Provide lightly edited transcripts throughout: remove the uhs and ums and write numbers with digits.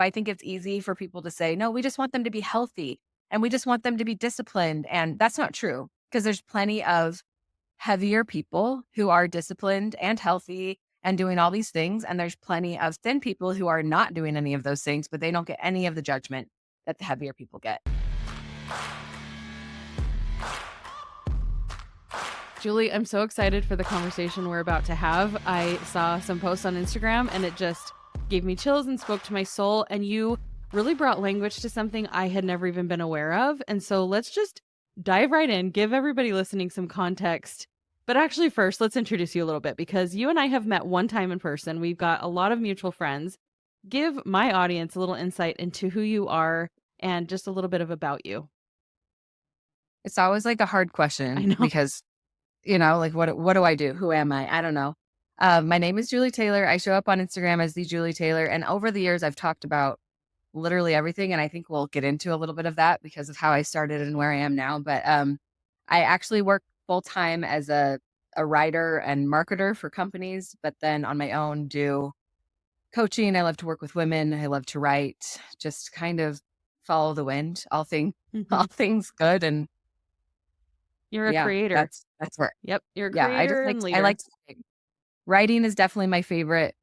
I think it's easy for people to say, no, we just want them to be healthy and we just want them to be disciplined. And that's not true because there's plenty of heavier people who are disciplined and healthy and doing all these things. And there's plenty of thin people who are not doing any of those things, but they don't get any of the judgment that the heavier people get. Julie, I'm so excited for the conversation we're about to have. I saw some posts on Instagram and it just gave me chills and spoke to my soul. And you really brought language to something I had never even been aware of. And so let's just dive right in, give everybody listening some context. But actually, first, let's introduce you a little bit because you and I have met one time in person. We've got a lot of mutual friends. Give my audience a little insight into who you are and just a little bit of about you. It's always like a hard I question know. because, like what do I do? Who am I? I don't know. My name is Julie Taylor. I show up on Instagram as the Julie Taylor. And over the years, I've talked about literally everything. And I think we'll get into a little bit of that because of how I started and where I am now. But I actually work full time as a writer and marketer for companies, but then on my own do coaching. I love to work with women. I love to write, just kind of follow the wind, all things good. And You're a yeah, creator. that's where, Yep. You're a yeah, creator and I leader. like to write. Writing is definitely my favorite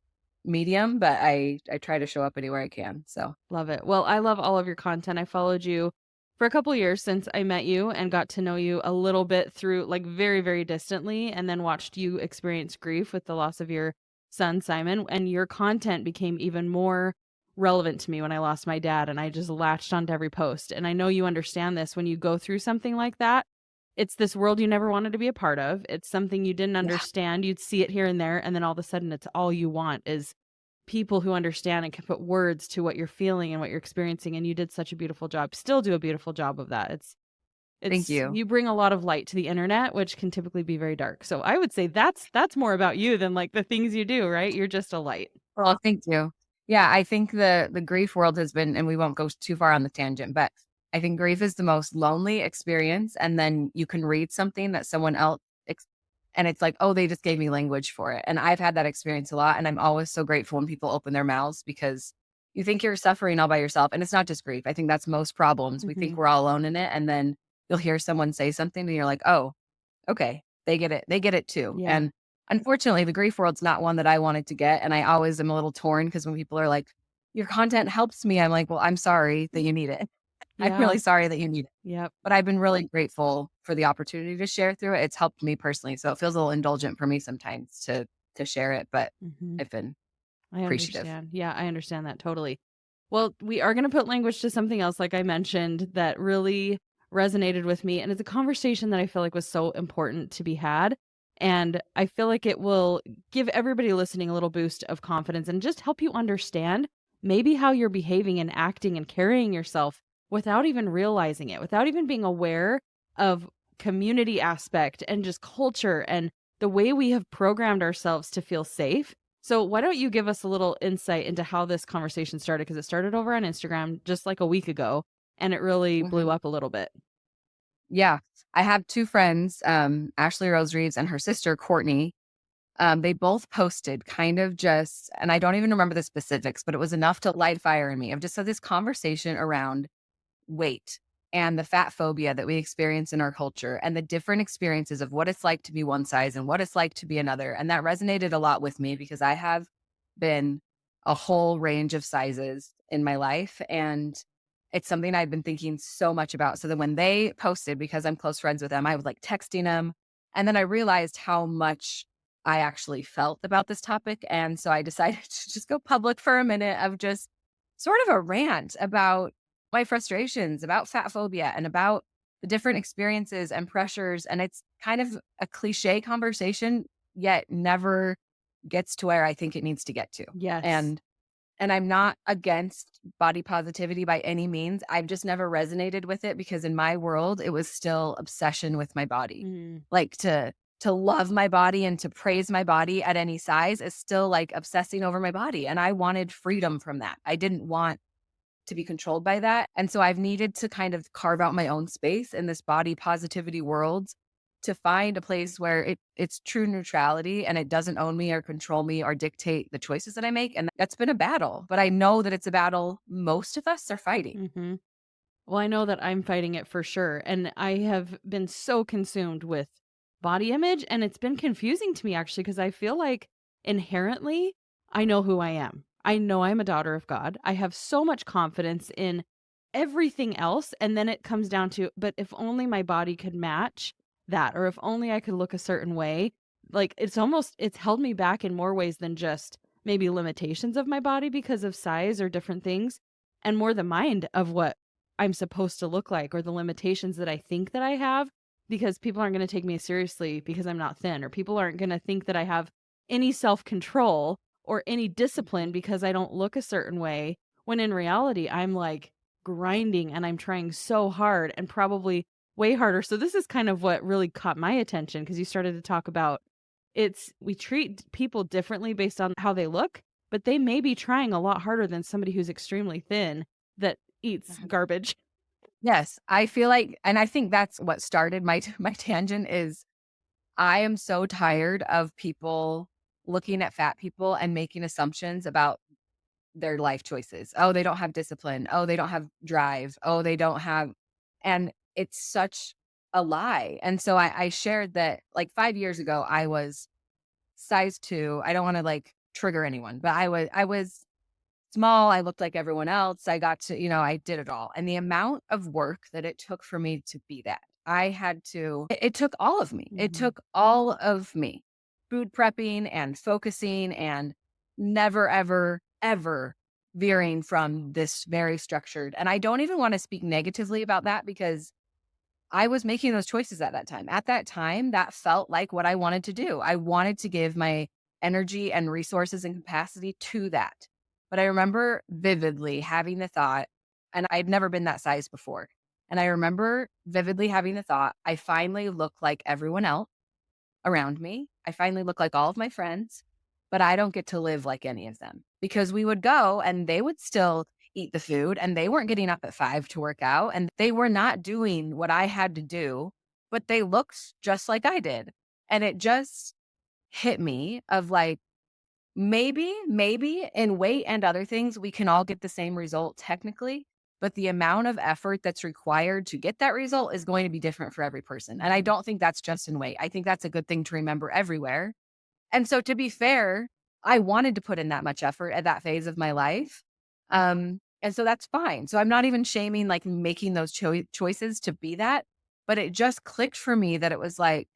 medium, but I try to show up anywhere I can. So Love it. Well, I love all of your content. I followed you for a couple years since I met you and got to know you a little bit through like very, very distantly, and then watched you experience grief with the loss of your son, Simon. And your content became even more relevant to me when I lost my dad. And I just latched onto every post. And I know you understand this when you go through something like that. It's this world you never wanted to be a part of. It's something you didn't yeah, understand. You'd see it here and there. And then all of a sudden, it's all you want is people who understand and can put words to what you're feeling and what you're experiencing. And you did such a beautiful job, still do a beautiful job of that. thank It's you. you bring a lot of light to the internet, which can typically be very dark. So I would say that's more about you than like the things you do, right? You're just a light. Well, thank you. Yeah, I think the grief world has been, and we won't go too far on the tangent, but I think grief is the most lonely experience. And then you can read something that someone else, and it's like, oh, they just gave me language for it. And I've had that experience a lot. And I'm always so grateful when people open their mouths because you think you're suffering all by yourself. And it's not just grief. I think that's most problems. We think Hmm. we're all alone in it. And then you'll hear someone say something and you're like, oh, okay, they get it. They get it too. Yeah. And unfortunately, the grief world's not one that I wanted to get. And I always am a little torn because when people are like, your content helps me, I'm like, well, I'm sorry that you need it. I'm Yeah. really sorry that you need it. Yep. But I've been really grateful for the opportunity to share through it. It's helped me personally. So it feels a little indulgent for me sometimes to share it, but Hmm. I've been I appreciative. understand. Yeah, I understand that totally. Well, we are going to put language to something else, like I mentioned, that really resonated with me. And it's a conversation that I feel like was so important to be had. And I feel like it will give everybody listening a little boost of confidence and just help you understand maybe how you're behaving and acting and carrying yourself without even realizing it, without even being aware of community aspect and just culture and the way we have programmed ourselves to feel safe. So, why don't you give us a little insight into how this conversation started? Because it started over on Instagram just like a week ago and it really blew Mhm. up a little bit. Yeah. I have two friends, Ashley Rose Reeves and her sister, Courtney. They both posted kind of just, and I don't even remember the specifics, but it was enough to light fire in me. I've just had this conversation around weight and the fat phobia that we experience in our culture and the different experiences of what it's like to be one size and what it's like to be another. And that resonated a lot with me because I have been a whole range of sizes in my life. And it's something I've been thinking so much about. So then when they posted, because I'm close friends with them, I was like texting them. And then I realized how much I actually felt about this topic. And so I decided to just go public for a minute of just sort of a rant about my frustrations, about fat phobia, and about the different experiences and pressures. And it's kind of a cliche conversation, yet never gets to where I think it needs to get to. Yes. And I'm not against body positivity by any means. I've just never resonated with it because in my world, it was still obsession with my body. Mm, Like to love my body and to praise my body at any size is still like obsessing over my body. And I wanted freedom from that. I didn't want to be controlled by that. And so I've needed to kind of carve out my own space in this body positivity world to find a place where it's true neutrality and it doesn't own me or control me or dictate the choices that I make. And that's been a battle, but I know that it's a battle most of us are fighting. Mhm. Well, I know that I'm fighting it for sure. And I have been so consumed with body image. And it's been confusing to me actually, because I feel like inherently I know who I am. I know I'm a daughter of God. I have so much confidence in everything else. And then it comes down to, but if only my body could match that, or if only I could look a certain way. Like it's held me back in more ways than just maybe limitations of my body because of size or different things, and more the mind of what I'm supposed to look like or the limitations that I think that I have, because people aren't going to take me seriously because I'm not thin, or people aren't going to think that I have any self-control or any discipline because I don't look a certain way, when in reality I'm like grinding and I'm trying so hard and probably way harder. So this is kind of what really caught my attention, because you started to talk about we treat people differently based on how they look, but they may be trying a lot harder than somebody who's extremely thin that eats garbage. Yes, I feel like and I think that's what started my my tangent is I am so tired of people looking at fat people and making assumptions about their life choices. Oh, they don't have discipline. Oh, they don't have drive. Oh, they don't have and it's such a lie. And so I shared that like 5 years ago I was size 2. I don't want to like trigger anyone, but I was small, I looked like everyone else. I got to, I did it all. And the amount of work that it took for me to be that, I had to, it took all of me. It Mhm. took all of me. Food prepping and focusing and never, ever, ever veering from this very structured. And I don't even want to speak negatively about that because I was making those choices at that time. At that time, that felt like what I wanted to do. I wanted to give my energy and resources and capacity to that. But I remember vividly having the thought, and I'd never been that size before. And I remember vividly having the thought, I finally look like everyone else around me. I finally look like all of my friends, but I don't get to live like any of them because we would go and they would still eat the food and they weren't getting up at 5 to work out and they were not doing what I had to do, but they looked just like I did. And it just hit me of like, maybe in weight and other things, we can all get the same result technically, but the amount of effort that's required to get that result is going to be different for every person. And I Mhm. don't think that's just in weight. I think that's a good thing to remember everywhere. And so to be fair, I wanted to put in that much effort at that phase of my life. And so that's fine. So I'm not even shaming like making those choices to be that, but it just clicked for me that it was like,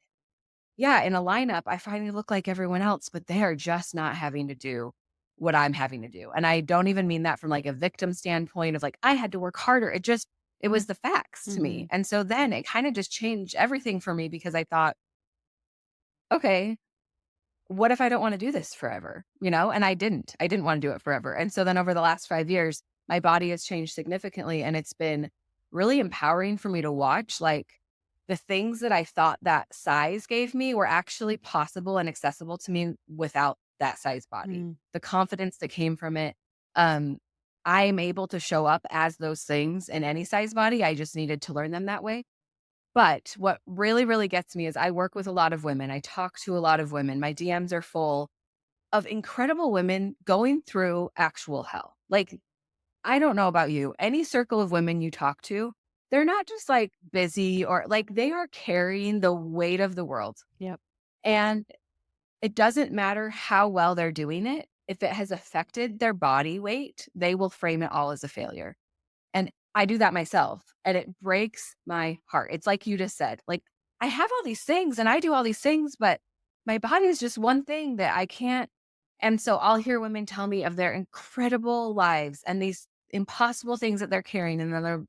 yeah, in a lineup, I finally look like everyone else, but they are just not having to do what I'm having to do. And I don't even mean that from like a victim standpoint of like, I had to work harder. It was the facts to me. Mhm. And so then it kind of just changed everything for me because I thought, okay, what if I don't want to do this forever? And I didn't want to do it forever. And so then over the last 5 years, my body has changed significantly. And it's been really empowering for me to watch like the things that I thought that size gave me were actually possible and accessible to me without that size body. Mm. The confidence that came from it. Um, I am able to show up as those things in any size body. I just needed to learn them that way. But what really, really gets me is I work with a lot of women. I talk to a lot of women. My DMs are full of incredible women going through actual hell. Like, I don't know about you, any circle of women you talk to, they're not just like busy or like they are carrying the weight of the world. Yep. And it doesn't matter how well they're doing it. If it has affected their body weight, they will frame it all as a failure. And I do that myself, and it breaks my heart. It's like you just said, like, I have all these things and I do all these things, but my body is just one thing that I can't. And so I'll hear women tell me of their incredible lives and these impossible things that they're carrying. And then they're,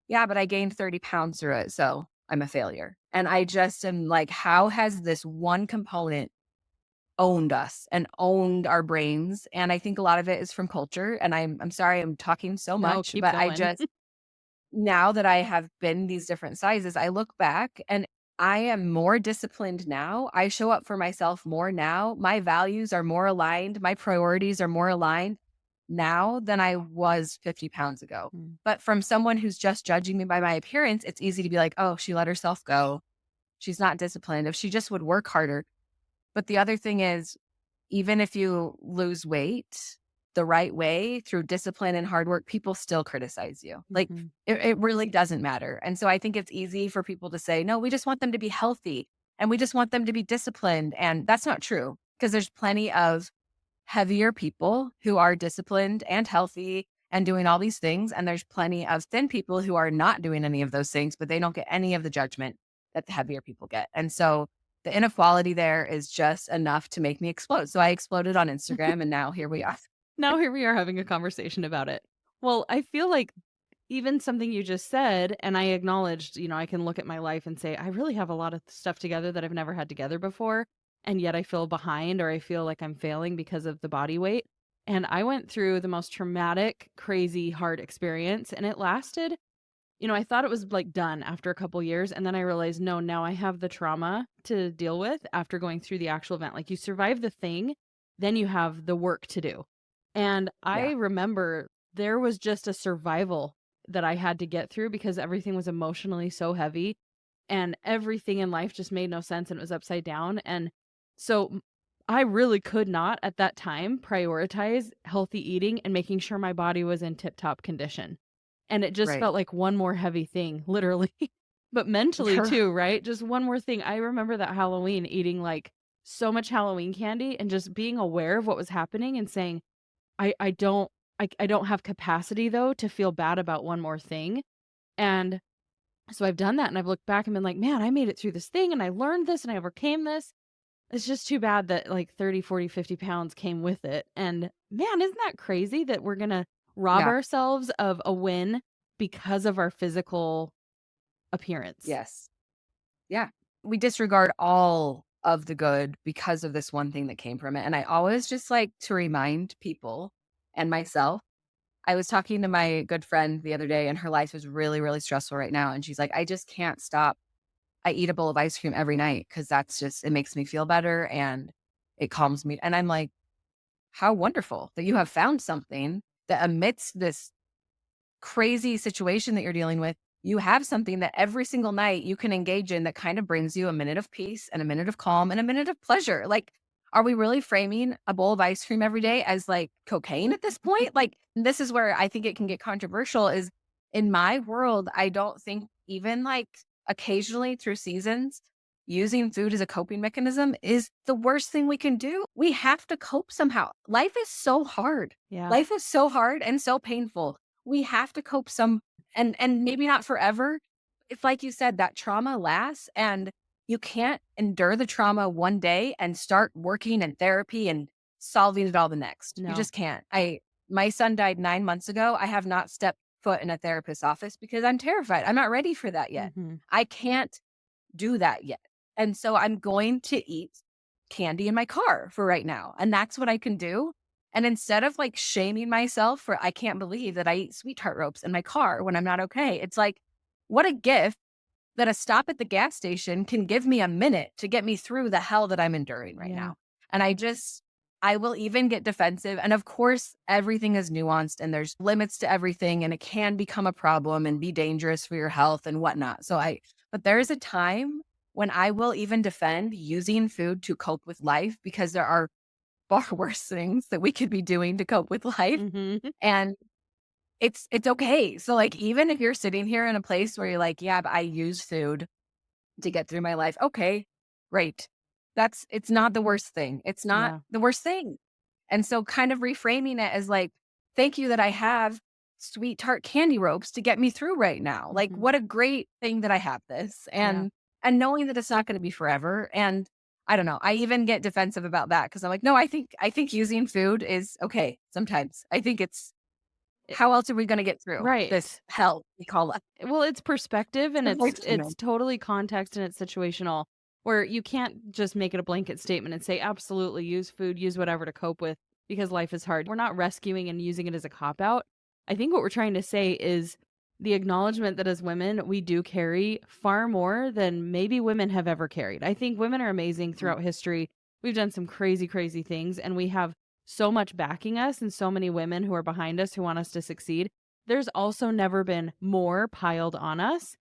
yeah, but I gained 30 pounds through it. So I'm a failure. And I just am like, how has this one component owned us and owned our brains? And I think a lot of it is from culture. And I'm sorry I'm talking so No, much, keep but I going. just now that I have been these different sizes, I look back and I am more disciplined now. I show up for myself more now. My values are more aligned. My priorities are more aligned now than I was 50 pounds ago. Mm. But from someone who's just judging me by my appearance, it's easy to be like, oh, she let herself go. She's not disciplined. If she just would work harder. But the other thing is, even if you lose weight the right way through discipline and hard work, people still criticize you. Like Mhm. it really doesn't matter. And so I think it's easy for people to say, no, we just want them to be healthy and we just want them to be disciplined. And that's not true because there's plenty of heavier people who are disciplined and healthy and doing all these things. And there's plenty of thin people who are not doing any of those things, but they don't get any of the judgment that the heavier people get. And so the inequality there is just enough to make me explode. So I exploded on Instagram and now here we are. Now here we are having a conversation about it. Well, I feel like even something you just said, and I acknowledged, I can look at my life and say, I really have a lot of stuff together that I've never had together before. And yet I feel behind or I feel like I'm failing because of the body weight. And I went through the most traumatic, crazy, hard experience. And it lasted, I thought it was like done after a couple years. And then I realized, no, now I have the trauma to deal with after going through the actual event. Like you survive the thing, then you have the work to do. And I Yeah. remember there was just a survival that I had to get through because everything was emotionally so heavy and everything in life just made no sense and it was upside down. And so I really could not at that time prioritize healthy eating and making sure my body was in tip top condition. And it just Right. felt like one more heavy thing, literally, but mentally too, right? Just one more thing. I remember that Halloween eating like so much Halloween candy and just being aware of what was happening and saying, I don't I don't have capacity though to feel bad about one more thing. And so I've done that and I've looked back and been like, man, I made it through this thing and I learned this and I overcame this. It's just too bad that like 30, 40, 50 pounds came with it. And man, isn't that crazy that we're going to rob Yeah. ourselves of a win because of our physical appearance? Yes. Yeah. We disregard all of the good because of this one thing that came from it. And I always just like to remind people and myself. I was talking to my good friend the other day, and her life is really, really stressful right now. And she's like, I just can't stop. I eat a bowl of ice cream every night because that's just, it makes me feel better and it calms me. And I'm like, how wonderful that you have found something that amidst this crazy situation that you're dealing with, you have something that every single night you can engage in that kind of brings you a minute of peace and a minute of calm and a minute of pleasure. Like, are we really framing a bowl of ice cream every day as like cocaine at this point? Like, this is where I think it can get controversial is in my world, I don't think even like occasionally through seasons, using food as a coping mechanism is the worst thing we can do. We have to cope somehow. Life is so hard. Yeah. Life is so hard and so painful. We have to cope some and maybe not forever. If like you said, that trauma lasts and you can't endure the trauma one day and start working in therapy and solving it all the next. You No. just can't. My son died 9 months ago. I have not stepped foot in a therapist's office because I'm terrified. I'm not ready for that yet. Hmm. I can't do that yet. And so I'm going to eat candy in my car for right now. And that's what I can do. And instead of like shaming myself for, I can't believe that I eat sweetheart ropes in my car when I'm not okay, it's like, what a gift that a stop at the gas station can give me a minute to get me through the hell that I'm enduring right Yeah. now. And I will even get defensive. And of course, everything is nuanced and there's limits to everything and it can become a problem and be dangerous for your health and whatnot. But there is a time when I will even defend using food to cope with life because there are far worse things that we could be doing to cope with life. Hmm. And it's okay. So like even if you're sitting here in a place where you're like, yeah, but I use food to get through my life. Okay, great. It's not the worst thing. It's not Yeah. the worst thing. And so kind of reframing it as like, thank you that I have sweet tart candy ropes to get me through right now. Like Hmm. what a great thing that I have this. Yeah. And knowing that it's not going to be forever. And I don't know. I even get defensive about that because I'm like, no, I think using food is okay sometimes. I think it's It- how else are we going to get through this right. hell we call life? Well, it's perspective and it's Lifetime. totally context and it's situational where you can't just make it a blanket statement and say absolutely use food, use whatever to cope with because life is hard. We're not rescuing and using it as a cop out. I think what we're trying to say is the acknowledgement that as women we do carry far more than maybe women have ever carried. I think women are amazing throughout history. We've done some crazy things and we have so much backing us and so many women who are behind us who want us to succeed. There's also never been more piled on us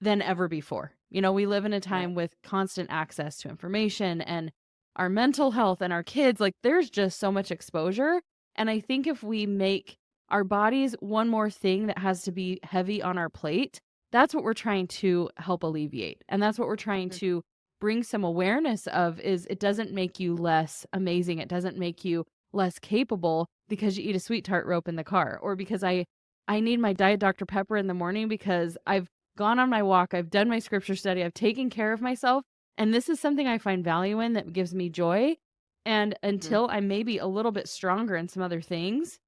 than ever before. You know, we live in a Right. time with constant access to information and our mental health and our kids. Like, there's just so much exposure. And I think if we make our bodies one more thing that has to be heavy on our plate, that's what we're trying to help alleviate. And that's what we're trying Mm. to bring some awareness of is it doesn't make you less amazing. It doesn't make you less capable because you eat a sweet tart rope in the car or because I need my diet Dr Pepper in the morning because I've gone on my walk, I've done my scripture study, I've taken care of myself, and this is something I find value in that gives me joy. And Mhm. until I'm maybe a little bit stronger in some other things,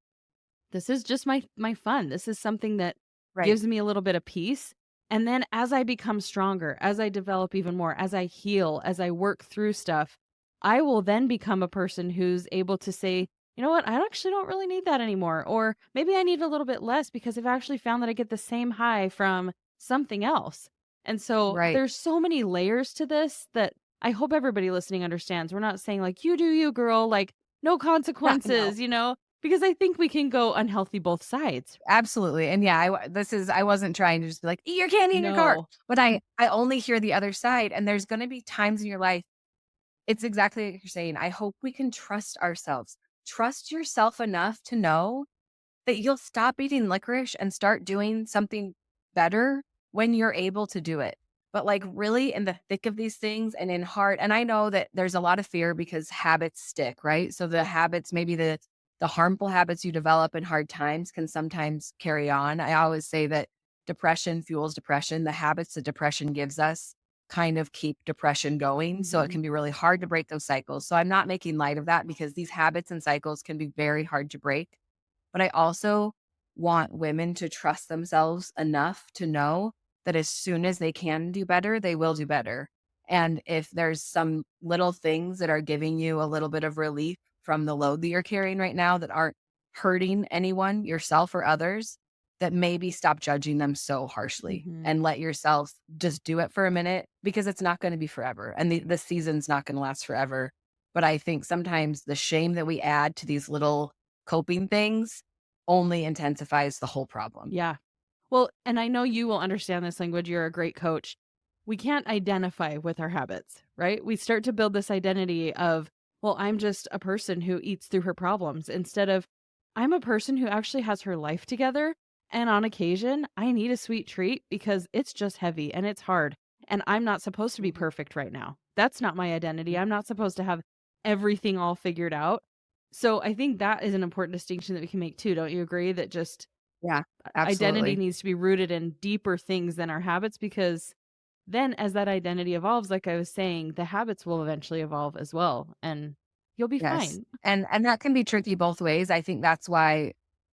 this is just my fun. This is something that Right. gives me a little bit of peace. And then as I become stronger, as I develop even more, as I heal, as I work through stuff, I will then become a person who's able to say, you know what, I actually don't really need that anymore. Or maybe I need a little bit less because I've actually found that I get the same high from something else. And so Right. there's so many layers to this that I hope everybody listening understands. We're not saying like, you do you, girl, like no No. consequences, because I think we can go unhealthy both sides. Absolutely. And yeah, I wasn't trying to just be like, "Eat your candy in your car." No. But I only hear the other side, and there's gonna be times in your life it's exactly like you're saying. I hope we can trust ourselves. Trust yourself enough to know that you'll stop eating licorice and start doing something better when you're able to do it. But like really in the thick of these things and in heart, and I know that there's a lot of fear because habits stick, right? So the habits, maybe the harmful habits you develop in hard times can sometimes carry on. I always say that depression fuels depression. The habits that depression gives us kind of keep depression going. So it Mhm. can be really hard to break those cycles. So I'm not making light of that because these habits and cycles can be very hard to break, but I also want women to trust themselves enough to know that as soon as they can do better, they will do better. And if there's some little things that are giving you a little bit of relief from the load that you're carrying right now that aren't hurting anyone, yourself or others, that maybe stop judging them so harshly Mhm. and let yourself just do it for a minute because it's not going to be forever. And the season's not going to last forever. But I think sometimes the shame that we add to these little coping things only intensifies the whole problem. Yeah. Well, and I know you will understand this language. You're a great coach. We can't identify with our habits, right? We start to build this identity of, well, I'm just a person who eats through her problems instead of, I'm a person who actually has her life together. And on occasion, I need a sweet treat because it's just heavy and it's hard. And I'm not supposed to be Mhm. perfect right now. That's not my identity. Mhm. I'm not supposed to have everything all figured out. So I think that is an important distinction that we can make too. Don't you agree that just Yeah, identity absolutely. needs to be rooted in deeper things than our habits because then as that identity evolves, like I was saying, the habits will eventually evolve as well and you'll be Yes. fine. And that can be tricky both ways. I think that's why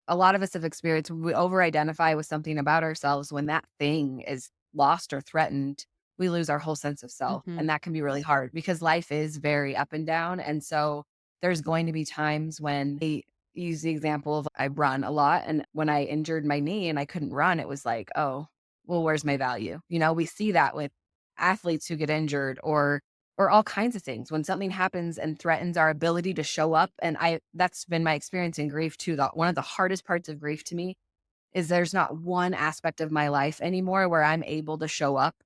a lot of us have experienced we over identify with something about ourselves when that thing is lost or threatened, we lose our whole sense of self. Mhm. And that can be really hard because life is very up and down. And so there's going to be times when they use the example of I run a lot. And when I injured my knee and I couldn't run, it was like, oh, well, where's my value? We see that with athletes who get injured or all kinds of things. When something happens and threatens our ability to show up, and I that's been my experience in grief too. One of the hardest parts of grief to me is there's not one aspect of my life anymore where I'm able to show up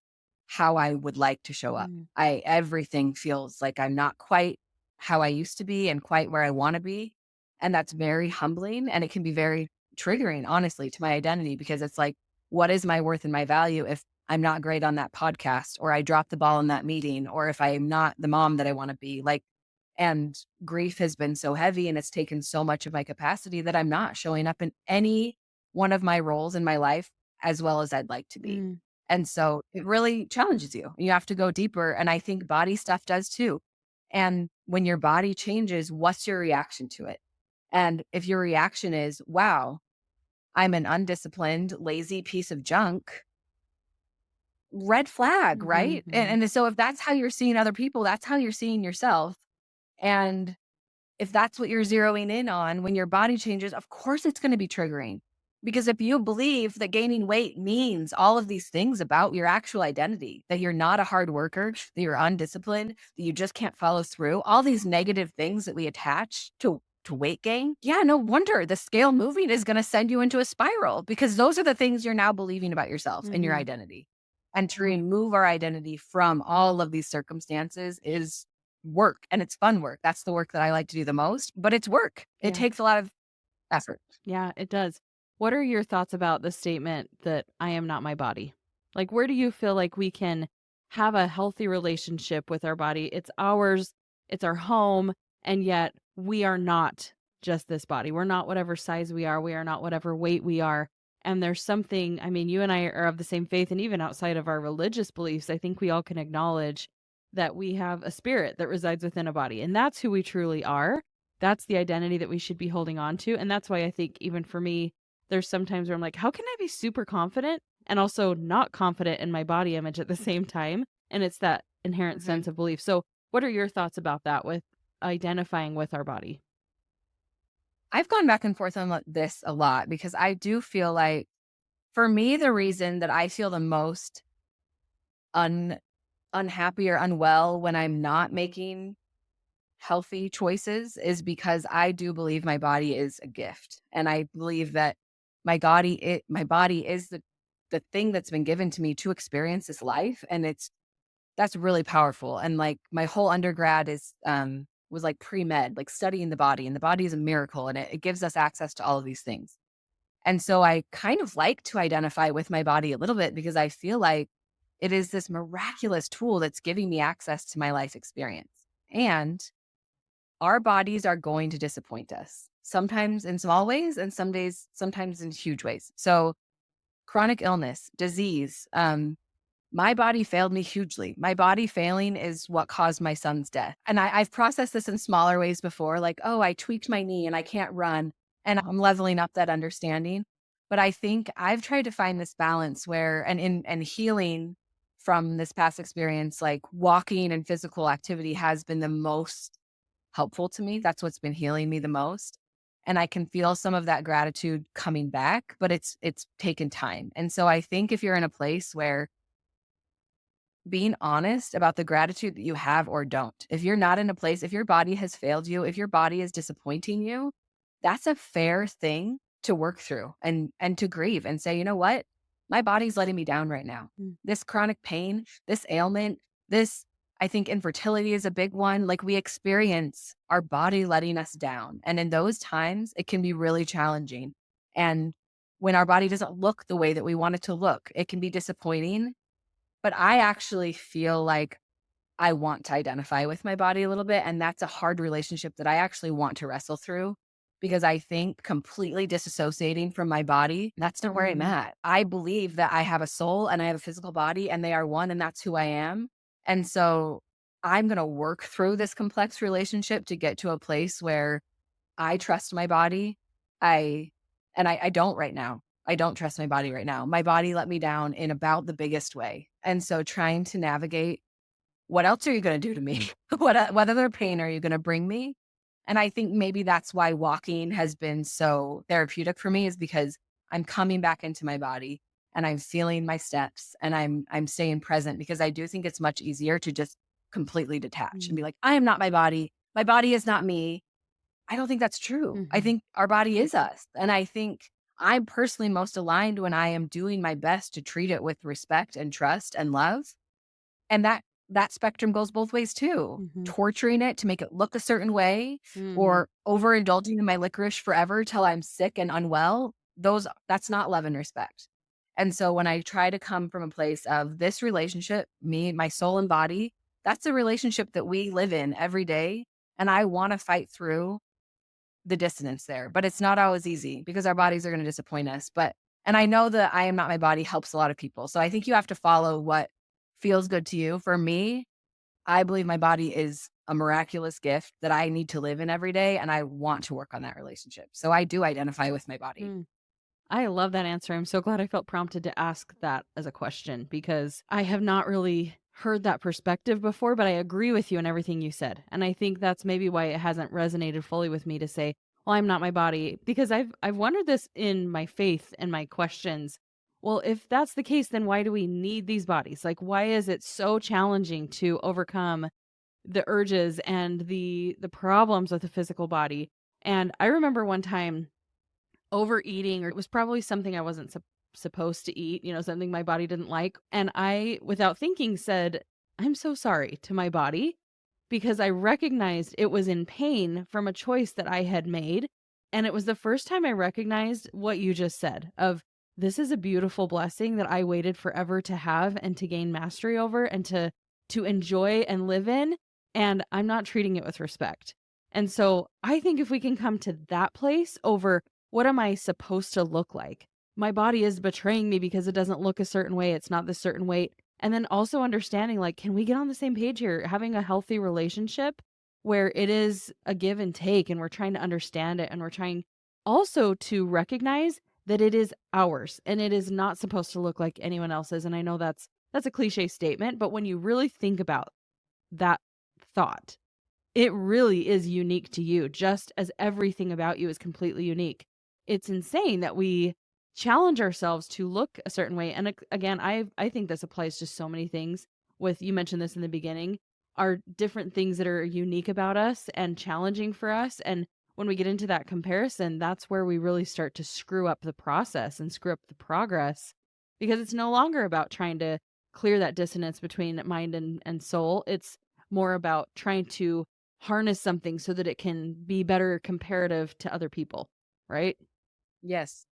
how I would like to show up. Mm. I Everything feels like I'm not quite how I used to be and quite where I want to be. And that's very humbling and it can be very triggering, honestly, to my identity because it's like, what is my worth and my value if I'm not great on that podcast or I drop the ball in that meeting or if I am not the mom that I want to be? Like, and grief has been so heavy and it's taken so much of my capacity that I'm not showing up in any one of my roles in my life as well as I'd like to be. Mm. And so it really challenges you. You have to go deeper. And I think body stuff does too. And when your body changes, what's your reaction to it? And if your reaction is, wow, I'm an undisciplined, lazy piece of junk, red flag, Mhm, right? mhm. And so if that's how you're seeing other people, that's how you're seeing yourself. And if that's what you're zeroing in on when your body changes, of course it's going to be triggering. Because if you believe that gaining weight means all of these things about your actual identity, that you're not a hard worker, that you're undisciplined, that you just can't follow through, all these negative things that we attach to weight gain, yeah, no wonder the scale moving is going to send you into a spiral because those are the things you're now believing about yourself and your Mhm. identity. And to remove our identity from all of these circumstances is work, and it's fun work. That's the work that I like to do the most, but it's work. It Yeah. takes a lot of effort. Yeah, it does. What are your thoughts about the statement that I am not my body? Like, where do you feel like we can have a healthy relationship with our body? It's ours, it's our home, and yet we are not just this body. We're not whatever size we are. We are not whatever weight we are. And there's something, I mean, you and I are of the same faith, and even outside of our religious beliefs, I think we all can acknowledge that we have a spirit that resides within a body, and that's who we truly are. That's the identity that we should be holding on to, and that's why I think even for me, there's sometimes where I'm like, "How can I be super confident and also not confident in my body image at the same time?" And it's that inherent Mhm. sense of belief. So, what are your thoughts about that with identifying with our body? I've gone back and forth on this a lot because I do feel like, for me, the reason that I feel the most un unhappy or unwell when I'm not making healthy choices is because I do believe my body is a gift, and I believe that my body is the thing that's been given to me to experience this life, and that's really powerful. And like my whole undergrad is was like pre-med, like studying the body, and the body is a miracle, and it gives us access to all of these things. And so I kind of like to identify with my body a little bit because I feel like it is this miraculous tool that's giving me access to my life experience. And our bodies are going to disappoint us, sometimes in small ways and sometimes in huge ways. So chronic illness, disease, my body failed me hugely. My body failing is what caused my son's death. And I've processed this in smaller ways before, like, oh, I tweaked my knee and I can't run. And I'm leveling up that understanding. But I think I've tried to find this balance where, and healing from this past experience, like walking and physical activity has been the most helpful to me. That's what's been healing me the most. And I can feel some of that gratitude coming back, but it's taken time. And so I think if you're in a place where being honest about the gratitude that you have or don't. If you're not in a place, if your body has failed you, if your body is disappointing you, that's a fair thing to work through and to grieve and say, you know what? My body's letting me down right now. Mm, This chronic pain, this ailment, this I think infertility is a big one. Like we experience our body letting us down. And in those times, it can be really challenging. And when our body doesn't look the way that we want it to look, it can be disappointing, but I actually feel like I want to identify with my body a little bit, and that's a hard relationship that I actually want to wrestle through because I think completely disassociating from my body, that's not where I'm mm, at. I believe that I have a soul and I have a physical body and they are one and that's who I am. And so I'm going to work through this complex relationship to get to a place where I trust my body. I I don't right now. I don't trust my body right now. My body let me down in about the biggest way. And so trying to navigate, what else are you gonna do to me? What other pain are you gonna bring me? And I think maybe that's why walking has been so therapeutic for me, is because I'm coming back into my body and I'm feeling my steps and I'm staying present, because I do think it's much easier to just completely detach and mm, be like, I am not my body. My body is not me. I don't think that's true. I mhm, think our body is us. And I think I'm personally most aligned when I am doing my best to treat it with respect and trust and love. And that spectrum goes both ways too. mhm, Torturing it to make it look a certain way, mhm, or overindulging in my licorice forever till I'm sick and unwell, that's not love and respect. And so when I try to come from a place of this relationship, me, my soul and body, that's a relationship that we live in every day. And I want to fight through the dissonance there, but it's not always easy because our bodies are going to disappoint us. But, and I know that I am not my body helps a lot of people. So I think you have to follow what feels good to you. For me, I believe my body is a miraculous gift that I need to live in every day. And I want to work on that relationship. So I do identify with my body. mm. I love that answer. I'm so glad I felt prompted to ask that as a question because I have not really heard that perspective before, but I agree with you in everything you said. And I think that's maybe why it hasn't resonated fully with me to say, well, I'm not my body, because I've wondered this in my faith and my questions. Well, if that's the case, then why do we need these bodies? Like, why is it so challenging to overcome the urges and the problems with the physical body? And I remember one time overeating, or it was probably something I wasn't supposed to eat, something my body didn't like. And I, without thinking, said, I'm so sorry to my body because I recognized it was in pain from a choice that I had made. And it was the first time I recognized what you just said of this is a beautiful blessing that I waited forever to have and to gain mastery over and to enjoy and live in. And I'm not treating it with respect. And so I think if we can come to that place over what am I supposed to look like? My body is betraying me because it doesn't look a certain way. It's not this certain weight. And then also understanding, like, can we get on the same page here? Having a healthy relationship where it is a give and take and we're trying to understand it and we're trying also to recognize that it is ours and it is not supposed to look like anyone else's. And I know that's a cliche statement, but when you really think about that thought, it really is unique to you, just as everything about you is completely unique. It's insane that we challenge ourselves to look a certain way. And again, I think this applies to so many things. With you mentioned this in the beginning, are different things that are unique about us and challenging for us. And when we get into that comparison, that's where we really start to screw up the process and screw up the progress because it's no longer about trying to clear that dissonance between mind and soul. It's more about trying to harness something so that it can be better comparative to other people, right? Yes.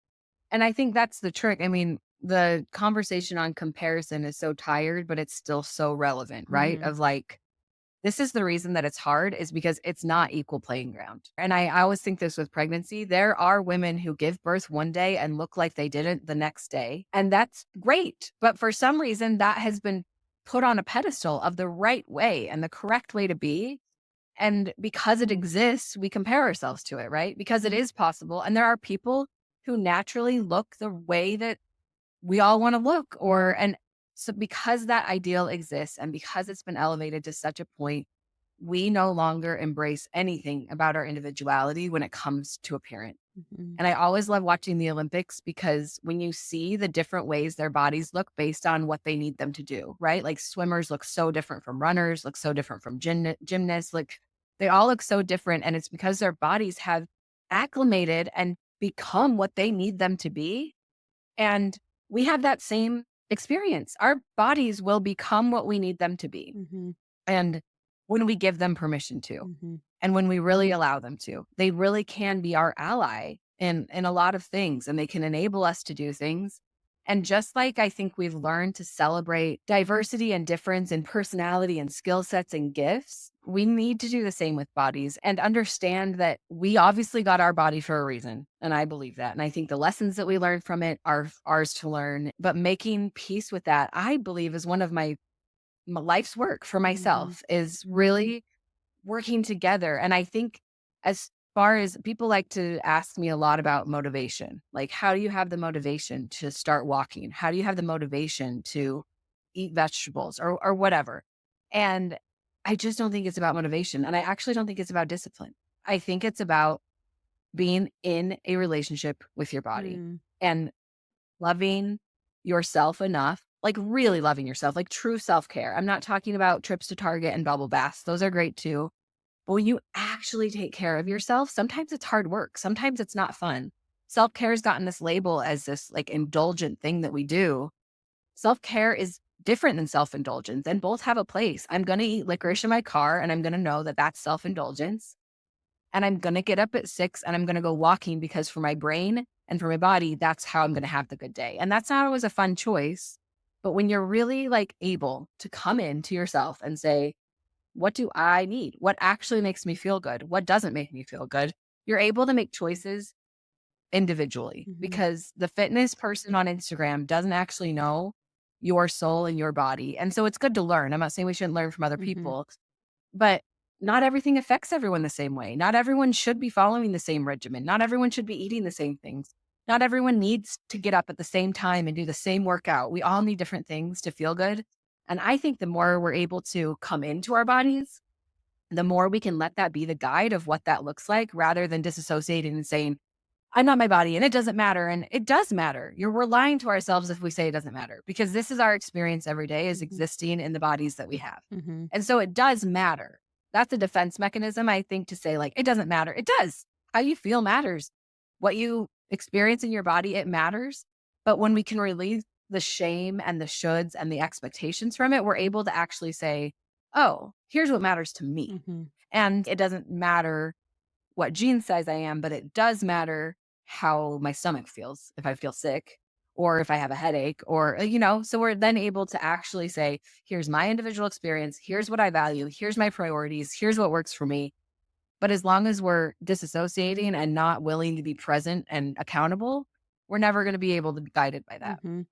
And I think that's the trick. I mean, the conversation on comparison is so tired, but it's still so relevant, right? Mhm. Of like, this is the reason that it's hard is because it's not equal playing ground. And I always think this with pregnancy. There are women who give birth one day and look like they didn't the next day. And that's great. But for some reason, that has been put on a pedestal of the right way and the correct way to be. And because it Mhm. exists, we compare ourselves to it, right? Because it Mhm. is possible. And there are people who naturally look the way that we all want to look and so because that ideal exists and because it's been elevated to such a point, we no longer embrace anything about our individuality when it comes to appearance. Mhm. And I always love watching the Olympics because when you see the different ways their bodies look based on what they need them to do, right? Like swimmers look so different from runners, look so different from gymnasts, like they all look so different. And it's because their bodies have acclimated and become what they need them to be. And we have that same experience. Our bodies will become what we need them to be. Mhm. And when we give them permission to, Mhm. and when we really allow them to, they really can be our ally in a lot of things and they can enable us to do things. And just like I think we've learned to celebrate diversity and difference in personality and skill sets and gifts, we need to do the same with bodies and understand that we obviously got our body for a reason. And I believe that. And I think the lessons that we learn from it are ours to learn. But making peace with that, I believe, is one of my life's work for Mhm. myself is really working together. And I think as far as people like to ask me a lot about motivation, like how do you have the motivation to start walking? How do you have the motivation to eat vegetables or whatever? And I just don't think it's about motivation. And I actually don't think it's about discipline. I think it's about being in a relationship with your body Mm. and loving yourself enough, like really loving yourself, like true self care. I'm not talking about trips to Target and bubble baths. Those are great too. But when you actually take care of yourself, sometimes it's hard work. Sometimes it's not fun. Self care has gotten this label as this like indulgent thing that we do. Self care is different than self indulgence and both have a place. I'm going to eat licorice in my car and I'm going to know that that's self indulgence. And I'm going to get up at 6 and I'm going to go walking because for my brain and for my body, that's how I'm going to have the good day. And that's not always a fun choice. But when you're really like able to come into yourself and say, what do I need? What actually makes me feel good? What doesn't make me feel good? You're able to make choices individually Mhm. because the fitness person on Instagram doesn't actually know your soul and your body. And so it's good to learn. I'm not saying we shouldn't learn from other Mhm. people, but not everything affects everyone the same way. Not everyone should be following the same regimen. Not everyone should be eating the same things. Not everyone needs to get up at the same time and do the same workout. We all need different things to feel good. And I think the more we're able to come into our bodies, the more we can let that be the guide of what that looks like rather than disassociating and saying, I'm not my body and it doesn't matter. And it does matter. We're lying to ourselves if we say it doesn't matter because this is our experience every day is Mhm. existing in the bodies that we have. Mhm. And so it does matter. That's a defense mechanism, I think, to say, like, it doesn't matter. It does. How you feel matters. What you experience in your body, it matters. But when we can release the shame and the shoulds and the expectations from it, we're able to actually say, oh, here's what matters to me. Mhm. And it doesn't matter what gene size I am, but it does matter how my stomach feels if I feel sick or if I have a headache or, so we're then able to actually say, here's my individual experience. Here's what I value. Here's my priorities. Here's what works for me. But as long as we're disassociating and not willing to be present and accountable, we're never going to be able to be guided by that. Mhm.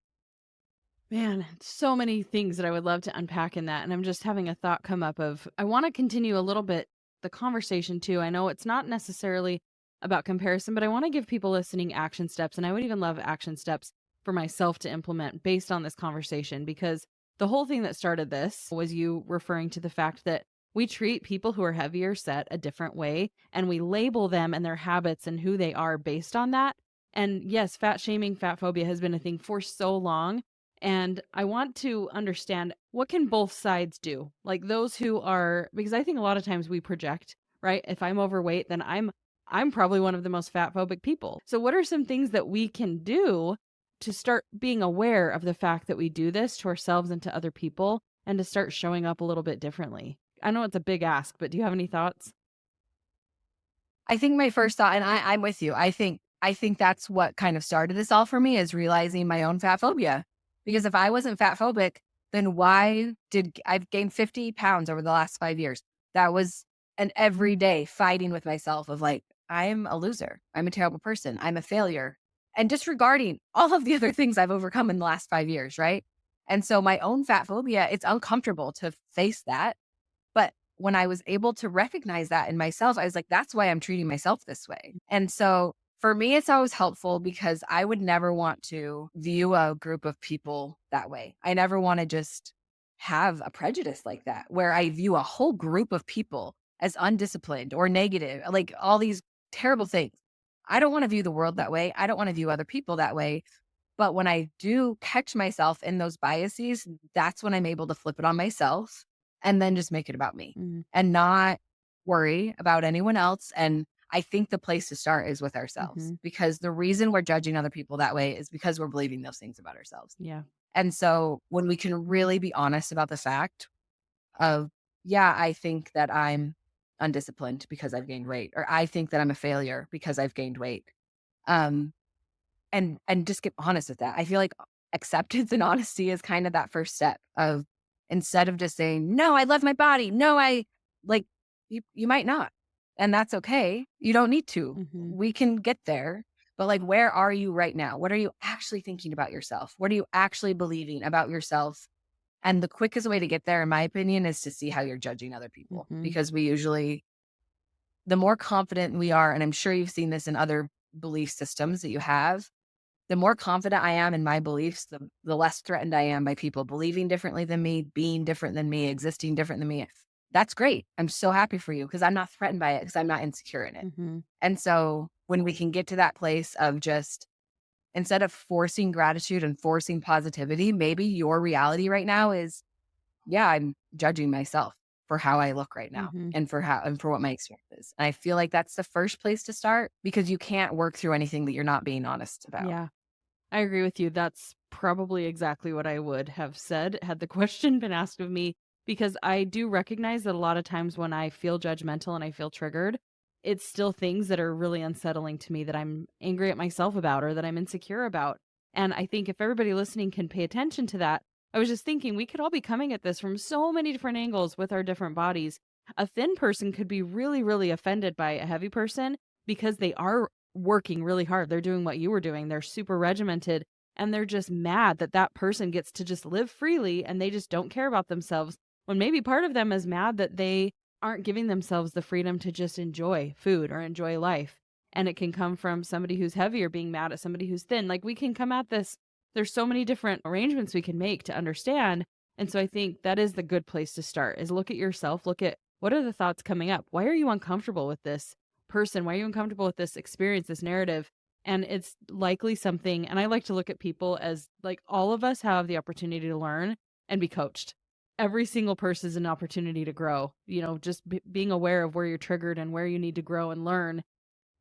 Man, so many things that I would love to unpack in that. And I'm just having a thought come up of I want to continue a little bit the conversation too. I know it's not necessarily about comparison, but I want to give people listening action steps. And I would even love action steps for myself to implement based on this conversation because the whole thing that started this was you referring to the fact that we treat people who are heavier set a different way and we label them and their habits and who they are based on that. And yes, fat shaming, fat phobia has been a thing for so long and I want to understand what can both sides do? Like those who are because I think a lot of times we project, right? If I'm overweight, then I'm probably one of the most fat phobic people. So what are some things that we can do to start being aware of the fact that we do this to ourselves and to other people and to start showing up a little bit differently? I know it's a big ask, but do you have any thoughts? I think my first thought, and I'm with you. I think that's what kind of started this all for me is realizing my own fat phobia. Because if I wasn't fat phobic, then why did I've gained 50 pounds over the last 5 years? That was an everyday fighting with myself of like, I'm a loser. I'm a terrible person. I'm a failure. And disregarding all of the other things I've overcome in the last 5 years, right? And so my own fat phobia, it's uncomfortable to face that, but when I was able to recognize that in myself, I was like, that's why I'm treating myself this way. And so for me, it's always helpful because I would never want to view a group of people that way. I never want to just have a prejudice like that, where I view a whole group of people as undisciplined or negative, like all these terrible things. I don't want to view the world that way. I don't want to view other people that way. But when I do catch myself in those biases, that's when I'm able to flip it on myself and then just make it about me Mm, and not worry about anyone else. And I think the place to start is with ourselves mhm. because the reason we're judging other people that way is because we're believing those things about ourselves. Yeah. And so when we can really be honest about the fact of, yeah, I think that I'm undisciplined because I've gained weight, or I think that I'm a failure because I've gained weight. Um, and just get honest with that. I feel like acceptance and honesty is kind of that first step of instead of just saying, "No, I love my body. No, I like," you might not. And that's okay. You don't need to. Mhm. We can get there. But like where are you right now? What are you actually thinking about yourself? What are you actually believing about yourself? And the quickest way to get there in my opinion is to see how you're judging other people Mhm. because we usually the more confident we are, and I'm sure you've seen this in other belief systems that you have, the more confident I am in my beliefs, the less threatened I am by people believing differently than me, being different than me, existing different than me. That's great. I'm so happy for you because I'm not threatened by it because I'm not insecure in it. Mhm. And so when we can get to that place of just instead of forcing gratitude and forcing positivity, maybe your reality right now is, yeah, I'm judging myself for how I look right now Mhm. and for what my experience is. And I feel like that's the first place to start because you can't work through anything that you're not being honest about. Yeah. I agree with you. That's probably exactly what I would have said had the question been asked of me, because I do recognize that a lot of times when I feel judgmental and I feel triggered, it's still things that are really unsettling to me that I'm angry at myself about or that I'm insecure about. And I think if everybody listening can pay attention to that, I was just thinking we could all be coming at this from so many different angles with our different bodies. A thin person could be really, really offended by a heavy person because they are working really hard. They're doing what you were doing. They're super regimented and they're just mad that that person gets to just live freely and they just don't care about themselves. When maybe part of them is mad that they aren't giving themselves the freedom to just enjoy food or enjoy life. And it can come from somebody who's heavy or being mad at somebody who's thin. Like we can come at this, there's so many different arrangements we can make to understand. And so I think that is the good place to start is look at yourself, look at what are the thoughts coming up? Why are you uncomfortable with this person? Why are you uncomfortable with this experience, this narrative? And it's likely something, and I like to look at people as like all of us have the opportunity to learn and be coached. Every single person is an opportunity to grow, just being aware of where you're triggered and where you need to grow and learn.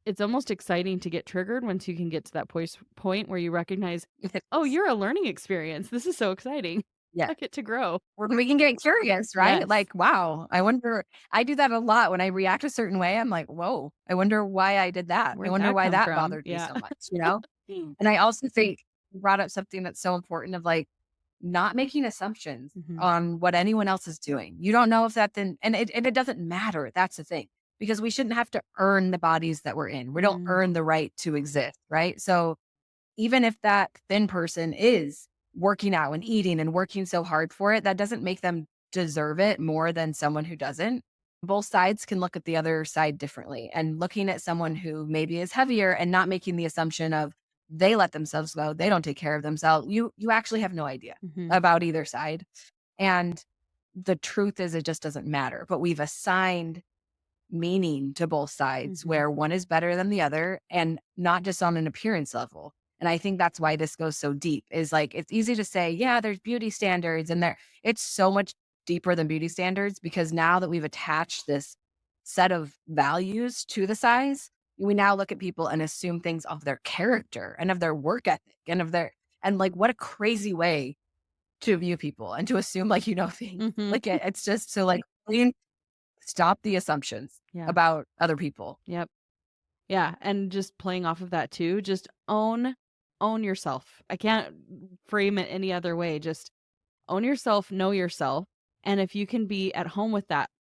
it's almost exciting to get triggered once you can get to that point where you recognize, "Oh, Yes. you're a learning experience. This is so exciting. Yeah. I get to grow." When we can get curious, right? Yes. Like, wow, I wonder I do that a lot when I react a certain way. I'm like, whoa, I wonder why I did that. I Where'd wonder that why come that from? bothered me Yeah. so much, you know? And I also think you brought up something that's so important of like not making assumptions Mhm. on what anyone else is doing. You don't know if that then, and it doesn't matter. That's the thing, because we shouldn't have to earn the bodies that we're in. We don't Mm. earn the right to exist, right? So even if that thin person is working out and eating and working so hard for it, that doesn't make them deserve it more than someone who doesn't. Both sides can look at the other side differently, and looking at someone who maybe is heavier and not making the assumption of they let themselves go, they don't take care of themselves. You actually have no idea Mhm. about either side. And the truth is it just doesn't matter. But we've assigned meaning to both sides Mhm. where one is better than the other, and not just on an appearance level. And I think that's why this goes so deep is like it's easy to say, yeah, there's beauty standards and there it's so much deeper than beauty standards because now that we've attached this set of values to the size, we now look at people and assume things of their character and of their work ethic and of their and like what a crazy way to view people and to assume like things. Mhm. Like it's just so like stop the assumptions Yeah. about other people. Yep. Yeah, and just playing off of that too, just own yourself. I can't frame it any other way. Just own yourself, know yourself, and if you can be at home with that.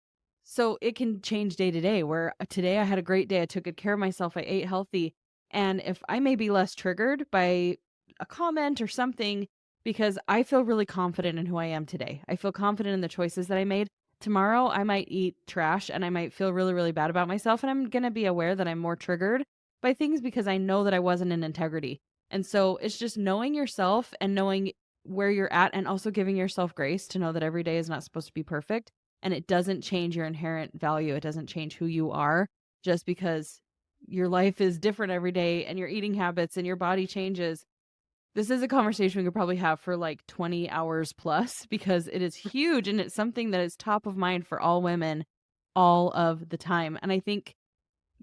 So it can change day to day where today I had a great day. I took good care of myself. I ate healthy. And if I may be less triggered by a comment or something, because I feel really confident in who I am today, I feel confident in the choices that I made. Tomorrow, I might eat trash and I might feel really, really bad about myself. And I'm going to be aware that I'm more triggered by things because I know that I wasn't in integrity. And so it's just knowing yourself and knowing where you're at and also giving yourself grace to know that every day is not supposed to be perfect and it doesn't change your inherent value. It doesn't change who you are just because your life is different every day and your eating habits and your body changes. This is a conversation we could probably have for like 20 hours plus because it is huge and it's something that is top of mind for all women all of the time. And I think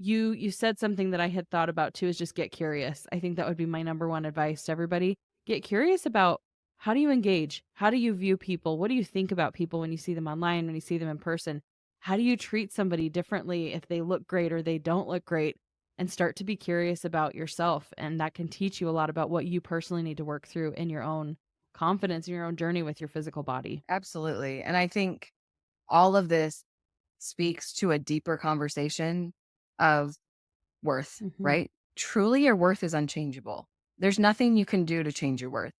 you said something that I had thought about too is just get curious. I think that would be my number one advice to everybody. Get curious about how do you engage? How do you view people? What do you think about people when you see them online, when you see them in person? How do you treat somebody differently if they look great or they don't look great? And start to be curious about yourself. And that can teach you a lot about what you personally need to work through in your own confidence, in your own journey with your physical body. Absolutely. And I think all of this speaks to a deeper conversation of worth, Hmm. right? Truly, your worth is unchangeable. There's nothing you can do to change your worth.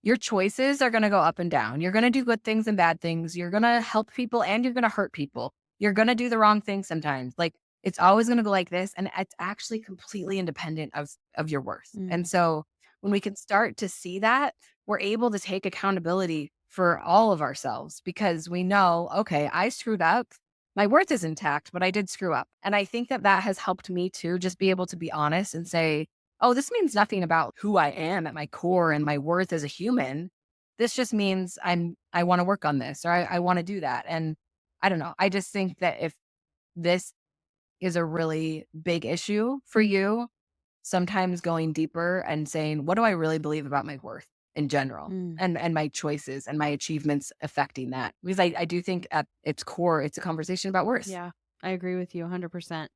Your choices are going to go up and down. You're going to do good things and bad things. You're going to help people and you're going to hurt people. You're going to do the wrong thing sometimes. Like it's always going to go like this. And it's actually completely independent of your worth. Mm. And so when we can start to see that, we're able to take accountability for all of ourselves because we know, okay, I screwed up. My worth is intact, but I did screw up. And I think that that has helped me too, just be able to be honest and say, oh, this means nothing about who I am at my core and my worth as a human. This just means I want to work on this or I want to do that. And I don't know. I just think that if this is a really big issue for you, sometimes going deeper and saying, what do I really believe about my worth in general Mm. and my choices and my achievements affecting that? Because I do think at its core, it's a conversation about worth. Yeah, I agree with you 100%.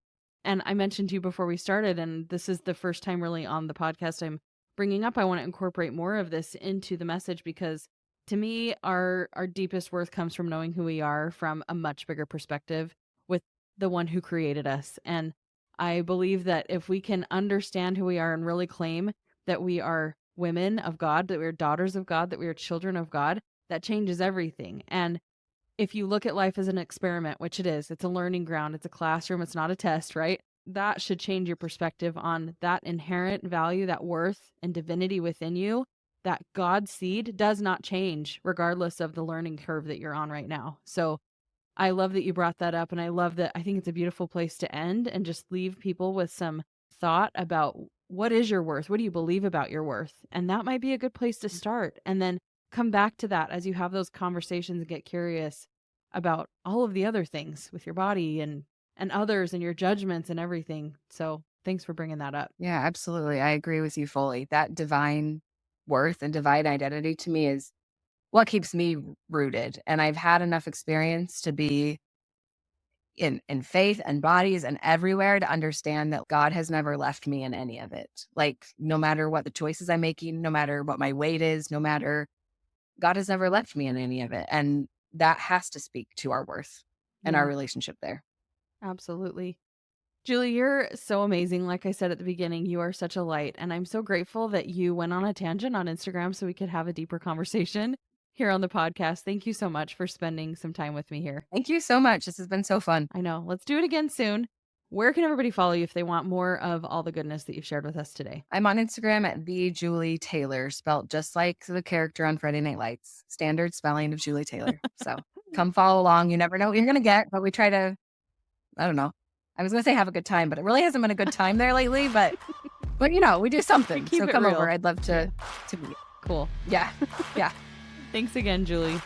And I mentioned to you before we started, and this is the first time really on the podcast I'm bringing up. I want to incorporate more of this into the message because to me, our deepest worth comes from knowing who we are from a much bigger perspective with the one who created us. And I believe that if we can understand who we are and really claim that we are women of God, that we're daughters of God, that we are children of God, that changes everything. And if you look at life as an experiment, which it is, it's a learning ground, it's a classroom, it's not a test, right? That should change your perspective on that inherent value, that worth and divinity within you. That God seed does not change regardless of the learning curve that you're on right now. So I love that you brought that up. And I love that I think it's a beautiful place to end and just leave people with some thought about what is your worth? What do you believe about your worth? And that might be a good place to start. And then come back to that as you have those conversations and get curious about all of the other things with your body and others and your judgments and everything. So thanks for bringing that up. Yeah, absolutely. I agree with you fully. That divine worth and divine identity to me is what keeps me rooted. And I've had enough experience to be in faith and bodies and everywhere to understand that God has never left me in any of it. Like no matter what the choices I'm making, no matter what my weight is, no matter God has never left me in any of it. And that has to speak to our worth and our Yeah, relationship there. absolutely. Julie, you're so amazing. Like I said at the beginning, you are such a light. And I'm so grateful that you went on a tangent on Instagram so we could have a deeper conversation here on the podcast. Thank you so much for spending some time with me here. Thank you so much. This has been so fun. I know. Let's do it again soon. Where can everybody follow you if they want more of all the goodness that you've shared with us today? I'm on Instagram at the Julie Taylor, spelled just like the character on Friday Night Lights. Standard spelling of Julie Taylor. So come follow along. You never know what you're gonna get, but we try to, I don't know. I was gonna say have a good time, but it really hasn't been a good time there lately. But we do We something. keep So it come real. over. I'd love Yeah. to meet. Cool. Yeah. Yeah. Thanks again, Julie.